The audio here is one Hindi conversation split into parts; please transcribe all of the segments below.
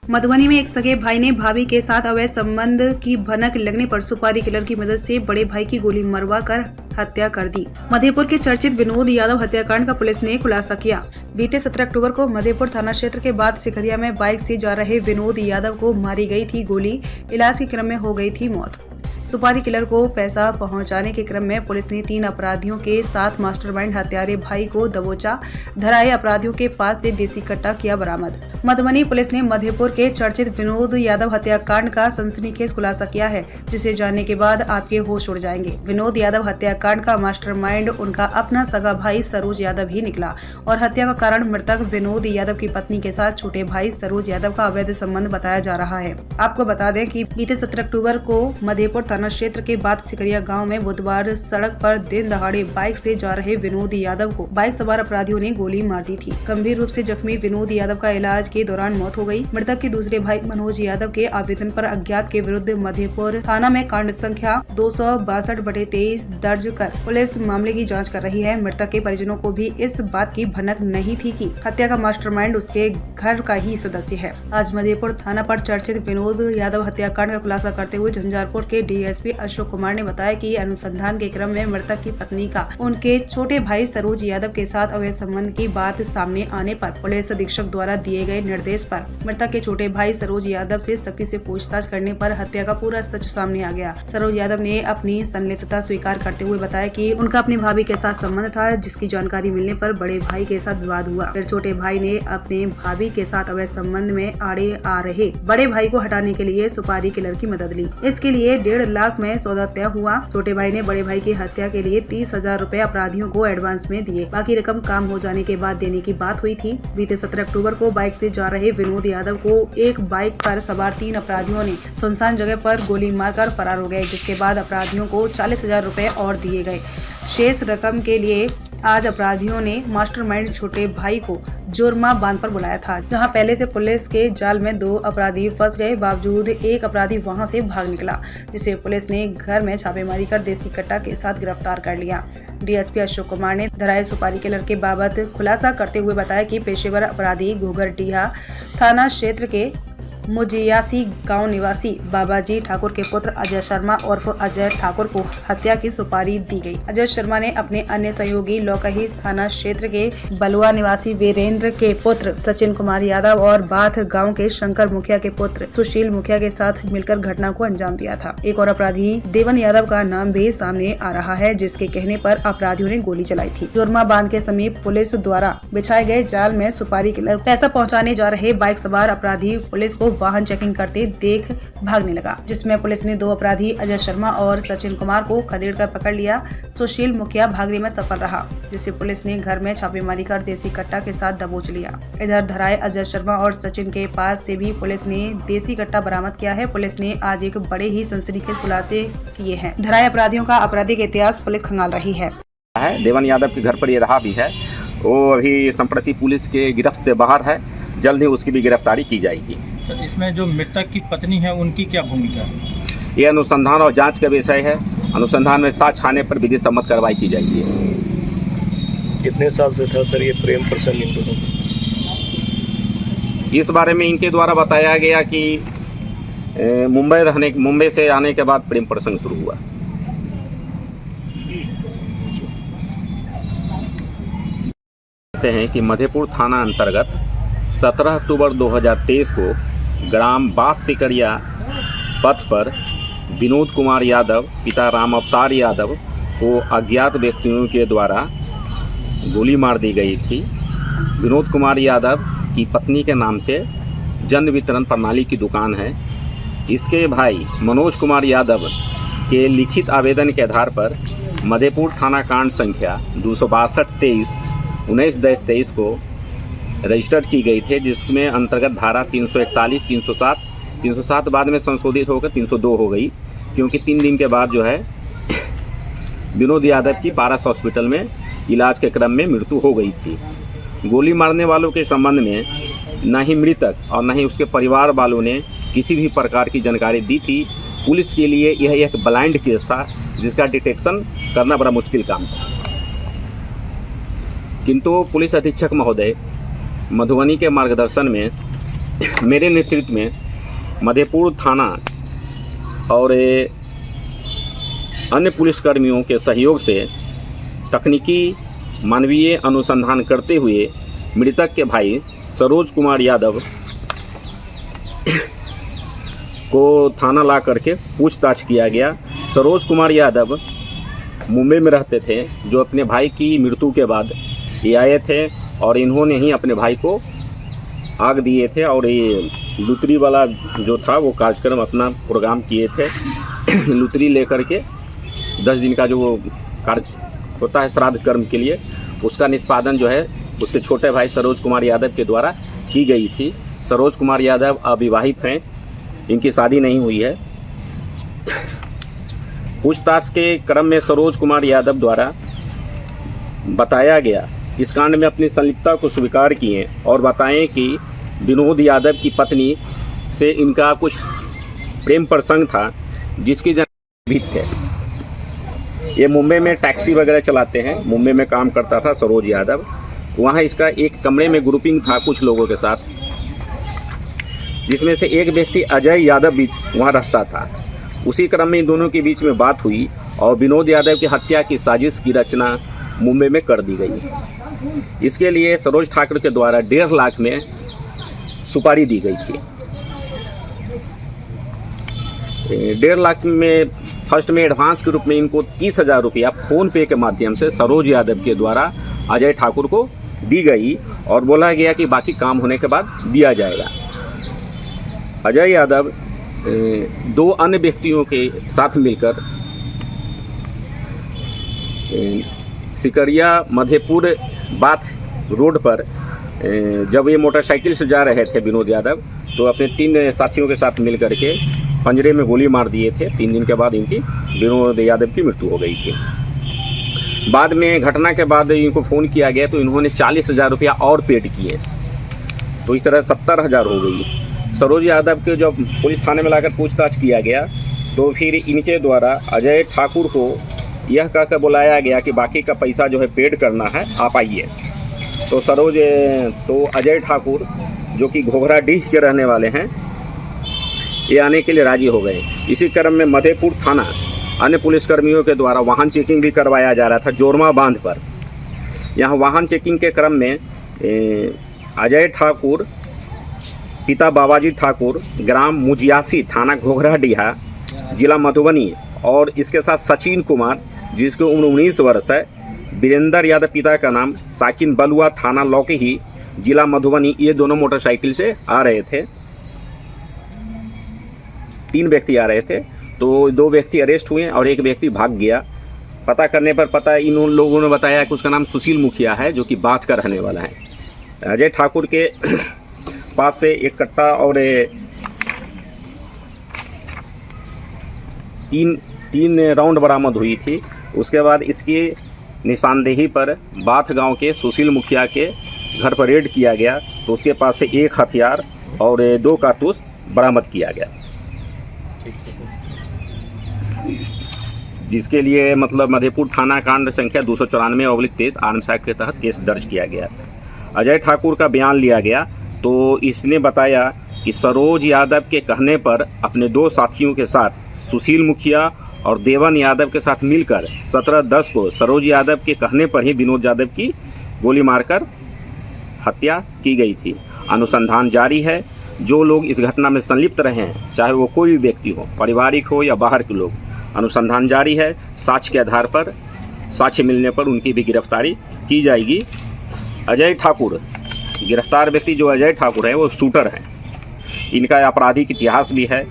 मधुबनी में एक सगे भाई ने भाभी के साथ अवैध संबंध की भनक लगने पर सुपारी किलर की मदद से बड़े भाई की गोली मरवा कर हत्या कर दी। मधेपुर के चर्चित विनोद यादव हत्याकांड का पुलिस ने खुलासा किया। बीते 17 अक्टूबर को मधेपुर थाना क्षेत्र के बाद सिकरिया में बाइक से जा रहे विनोद यादव को मारी गई थी गोली। इलाज के क्रम में हो गई थी मौत। सुपारी किलर को पैसा पहुंचाने के क्रम में पुलिस ने 3 अपराधियों के साथ मास्टरमाइंड हत्यारे भाई को दबोचा। धराए अपराधियों के पास से देसी कट्टा किया बरामद। मधुबनी पुलिस ने मधेपुर के चर्चित विनोद यादव हत्याकांड का सनसनीखेज खुलासा किया है, जिसे जानने के बाद आपके होश उड़ जाएंगे। विनोद यादव हत्याकांड का मास्टरमाइंड उनका अपना सगा भाई सरोज यादव ही निकला और हत्या का कारण मृतक विनोद यादव की पत्नी के साथ छोटे भाई सरोज यादव का अवैध संबंध बताया जा रहा है। आपको बता दें कि बीते 17 अक्टूबर को मधेपुर थाना क्षेत्र के बाद सिकरिया गांव में बुधवार सड़क पर दिन दहाड़े बाइक से जा रहे विनोद यादव को बाइक सवार अपराधियों ने गोली मार दी थी। गंभीर रूप से जख्मी विनोद यादव का इलाज के दौरान मौत हो गई। मृतक के दूसरे भाई मनोज यादव के आवेदन पर अज्ञात के विरुद्ध मधेपुर थाना में कांड संख्या 262/23 दर्ज कर पुलिस मामले की जाँच कर रही है। मृतक के परिजनों को भी इस बात की भनक नहीं थी कि हत्या का मास्टरमाइंड उसके घर का ही सदस्य है। आज मधेपुर थाना पर चर्चित विनोद यादव हत्याकांड का खुलासा करते हुए झंझारपुर के डीएसपी अशोक कुमार ने बताया कि अनुसंधान के क्रम में मृतक की पत्नी का उनके छोटे भाई सरोज यादव के साथ अवैध संबंध की बात सामने आने पर पुलिस अधीक्षक द्वारा दिए गए निर्देश पर मृतक के छोटे भाई सरोज यादव से सख्ती से पूछताछ करने पर हत्या का पूरा सच सामने आ गया। सरोज यादव ने अपनी संलिप्तता स्वीकार करते हुए बताया कि उनका अपनी भाभी के साथ संबंध था, जिसकी जानकारी मिलने पर बड़े भाई के साथ विवाद हुआ। फिर छोटे भाई ने अपने भाभी के साथ अवैध संबंध में आड़े आ रहे बड़े भाई को हटाने के लिए सुपारी किलर की मदद ली। इसके लिए 1.5 लाख में सौदा तय हुआ। छोटे भाई ने बड़े भाई की हत्या के लिए 30,000 रुपए अपराधियों को एडवांस में दिए। बाकी रकम काम हो जाने के बाद देने की बात हुई थी। बीते 17 अक्टूबर को बाइक से जा रहे विनोद यादव को एक बाइक पर सवार 3 अपराधियों ने सुनसान जगह पर गोली मारकर फरार हो गए, जिसके बाद अपराधियों को 40,000 रुपए और दिए गए। शेष रकम के लिए आज अपराधियों ने मास्टरमाइंड छोटे भाई को जोरमा बांध पर बुलाया था, जहां पहले से पुलिस के जाल में 2 अपराधी फंस गए। बावजूद एक अपराधी वहां से भाग निकला, जिसे पुलिस ने घर में छापेमारी कर देसी कट्टा के साथ गिरफ्तार कर लिया। डीएसपी अशोक कुमार ने धराए सुपारी किलर के बाबत खुलासा करते हुए बताया कि पेशेवर अपराधी घूघरडीहा थाना क्षेत्र के मुजियासी गांव निवासी बाबाजी ठाकुर के पुत्र अजय शर्मा उर्फ अजय ठाकुर को हत्या की सुपारी दी गई। अजय शर्मा ने अपने अन्य सहयोगी लौकही थाना क्षेत्र के बलुआ निवासी वीरेंद्र के पुत्र सचिन कुमार यादव और बाथ गांव के शंकर मुखिया के पुत्र सुशील मुखिया के साथ मिलकर घटना को अंजाम दिया था। एक और अपराधी देवन यादव का नाम भी सामने आ रहा है, जिसके कहने पर अपराधियों ने गोली चलाई थी। जोरमा बांध के समीप पुलिस द्वारा बिछाए गए जाल में सुपारी किलर पैसा पहुँचाने जा रहे बाइक सवार अपराधी पुलिस को वाहन चेकिंग करते देख भागने लगा, जिसमें पुलिस ने 2 अपराधी अजय शर्मा और सचिन कुमार को खदेड़कर पकड़ लिया। सुशील मुखिया भागने में सफल रहा, जिसे पुलिस ने घर में छापेमारी कर देसी कट्टा के साथ दबोच लिया। इधर धराए अजय शर्मा और सचिन के पास से भी पुलिस ने देसी कट्टा बरामद किया है। पुलिस ने आज एक बड़े ही सनसनीखेज खुलासे किए हैं। धराए अपराधियों का आपराधिक इतिहास पुलिस खंगाल रही है। देवन यादव के घर पर ये रहा भी है, वो अभी संप्रति पुलिस के गिरफ्त से बाहर है। जल्द ही उसकी भी गिरफ्तारी की जाएगी। सर, इसमें जो मृतक की पत्नी है उनकी क्या भूमिका है? ये अनुसंधान और जांच का विषय है। अनुसंधान में साक्ष्य आने पर विधि सम्मत कार्रवाई की जाएगी। कितने साल से था सर ये प्रेम प्रसंग इन दोनों? इस बारे में इनके द्वारा बताया गया कि मुंबई से आने के बाद प्रेम प्रसंग शुरू हुआ। कहते हैं कि मधेपुर थाना अंतर्गत 17 अक्टूबर 2023 को ग्राम बाथ सिकरिया पथ पर विनोद कुमार यादव पिता राम अवतार यादव को अज्ञात व्यक्तियों के द्वारा गोली मार दी गई थी। विनोद कुमार यादव की पत्नी के नाम से जन वितरण प्रणाली की दुकान है। इसके भाई मनोज कुमार यादव के लिखित आवेदन के आधार पर मधेपुर थाना कांड संख्या 262/23 19/23 को रजिस्टर्ड की गई थी, जिसमें अंतर्गत धारा 341, 307 बाद में संशोधित होकर 302 हो गई, क्योंकि 3 दिन के बाद जो है विनोद यादव की पारस हॉस्पिटल में इलाज के क्रम में मृत्यु हो गई थी। गोली मारने वालों के संबंध में न ही मृतक और न ही उसके परिवार वालों ने किसी भी प्रकार की जानकारी दी थी। पुलिस के लिए यह एक ब्लाइंड केस था, जिसका डिटेक्शन करना बड़ा मुश्किल काम था। किंतु पुलिस अधीक्षक महोदय मधुबनी के मार्गदर्शन में मेरे नेतृत्व में मधेपुर थाना और अन्य पुलिसकर्मियों के सहयोग से तकनीकी मानवीय अनुसंधान करते हुए मृतक के भाई सरोज कुमार यादव को थाना ला करके पूछताछ किया गया। सरोज कुमार यादव मुंबई में रहते थे, जो अपने भाई की मृत्यु के बाद ये आए थे और इन्होंने ही अपने भाई को आग दिए थे और ये लुतरी वाला जो था वो कार्यक्रम अपना प्रोग्राम किए थे। लुतरी लेकर के 10 दिन का जो वो कार्य होता है श्राद्ध कर्म के लिए, उसका निष्पादन जो है उसके छोटे भाई सरोज कुमार यादव के द्वारा की गई थी। सरोज कुमार यादव अविवाहित हैं, इनकी शादी नहीं हुई है। पूछताछ के क्रम में सरोज कुमार यादव द्वारा बताया गया इस कांड में अपनी संलिप्तता को स्वीकार किए और बताएं कि विनोद यादव की पत्नी से इनका कुछ प्रेम प्रसंग था, जिसकी जानकारी थे। ये मुंबई में टैक्सी वगैरह चलाते हैं, मुंबई में काम करता था सरोज यादव। वहाँ इसका एक कमरे में ग्रुपिंग था कुछ लोगों के साथ, जिसमें से एक व्यक्ति अजय यादव भी वहाँ रहता था। उसी क्रम में इन दोनों के बीच में बात हुई और विनोद यादव की हत्या की साजिश की रचना मुंबई में कर दी गई। इसके लिए सरोज ठाकुर के द्वारा 1.5 लाख में सुपारी दी गई थी। 1.5 लाख में फर्स्ट में एडवांस के रूप में इनको 30,000 रुपया फ़ोन पे के माध्यम से सरोज यादव के द्वारा अजय ठाकुर को दी गई और बोला गया कि बाकी काम होने के बाद दिया जाएगा। अजय यादव 2 अन्य व्यक्तियों के साथ मिलकर सिकरिया मधेपुर बाथ रोड पर जब ये मोटरसाइकिल से जा रहे थे विनोद यादव, तो अपने 3 साथियों के साथ मिल करके पंजरे में गोली मार दिए थे। 3 दिन के बाद इनकी विनोद यादव की मृत्यु हो गई थी। बाद में घटना के बाद इनको फ़ोन किया गया तो इन्होंने 40,000 रुपया और पेड किए, तो इस तरह 70,000 हो गई। सरोज यादव के जब पुलिस थाने में लाकर पूछताछ किया गया तो फिर इनके द्वारा अजय ठाकुर को यह कहकर बुलाया गया कि बाकी का पैसा जो है पेड करना है, आप आइए। तो अजय ठाकुर जो कि घोघराडीह के रहने वाले हैं, ये आने के लिए राजी हो गए। इसी क्रम में मधेपुर थाना अन्य पुलिसकर्मियों के द्वारा वाहन चेकिंग भी करवाया जा रहा था जोरमा बांध पर। यहाँ वाहन चेकिंग के क्रम में अजय ठाकुर पिता बाबाजी ठाकुर, ग्राम मुजियासी, थाना घोघराडीहा, जिला मधुबनी, और इसके साथ सचिन कुमार जिसकी उम्र 19 वर्ष है, वीरेंद्र यादव पिता का नाम, साकिन बलुआ, थाना लौकही, जिला मधुबनी, ये दोनों मोटरसाइकिल से आ रहे थे। 3 व्यक्ति आ रहे थे, तो 2 व्यक्ति अरेस्ट हुए और एक व्यक्ति भाग गया। पता करने पर पता इन लोगों ने बताया कि उसका नाम सुशील मुखिया है, जो कि बाथ का रहने वाला है। अजय ठाकुर के पास से एक कट्टा और 3 राउंड बरामद हुई थी। उसके बाद इसकी निशानदेही पर बाथ गांव के सुशील मुखिया के घर पर रेड किया गया, तो उसके पास से 1 हथियार और 2 कारतूस बरामद किया गया, जिसके लिए मतलब मधेपुर थाना कांड संख्या 294/23 आर्म्स एक्ट के तहत केस दर्ज किया गया। अजय ठाकुर का बयान लिया गया तो इसने बताया कि सरोज यादव के कहने पर अपने 2 साथियों के साथ सुशील मुखिया और देवन यादव के साथ मिलकर 17/10 को सरोज यादव के कहने पर ही विनोद यादव की गोली मारकर हत्या की गई थी। अनुसंधान जारी है। जो लोग इस घटना में संलिप्त रहे हैं, चाहे वो कोई भी व्यक्ति हो, पारिवारिक हो या बाहर के लोग, अनुसंधान जारी है। साक्ष्य के आधार पर, साक्ष्य मिलने पर उनकी भी गिरफ्तारी की जाएगी। अजय ठाकुर, गिरफ्तार व्यक्ति जो अजय ठाकुर है वो शूटर हैं। इनका आपराधिक इतिहास भी है।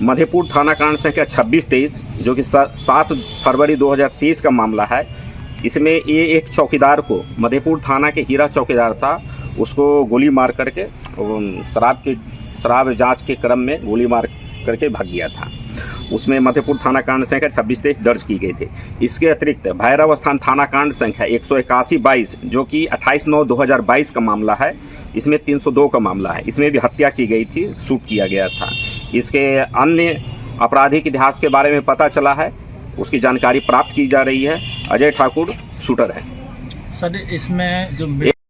मधेपुर थाना कांड संख्या 2623 जो कि 7 फरवरी 2023 का मामला है। इसमें ये एक चौकीदार को, मधेपुर थाना के हीरा चौकीदार था, उसको गोली मार करके शराब जांच के क्रम में गोली मार करके भाग गया था। उसमें मधेपुर थाना कांड संख्या 2623 दर्ज की गई थी। इसके अतिरिक्त भैरव स्थान थाना कांड संख्या 181/22 जो कि 28/9/2022 का मामला है। इसमें 302 का मामला है। इसमें भी हत्या की गई थी, शूट किया गया था। इसके अन्य आपराधिक इतिहास के बारे में पता चला है, उसकी जानकारी प्राप्त की जा रही है। अजय ठाकुर शूटर है। सर, इसमें जो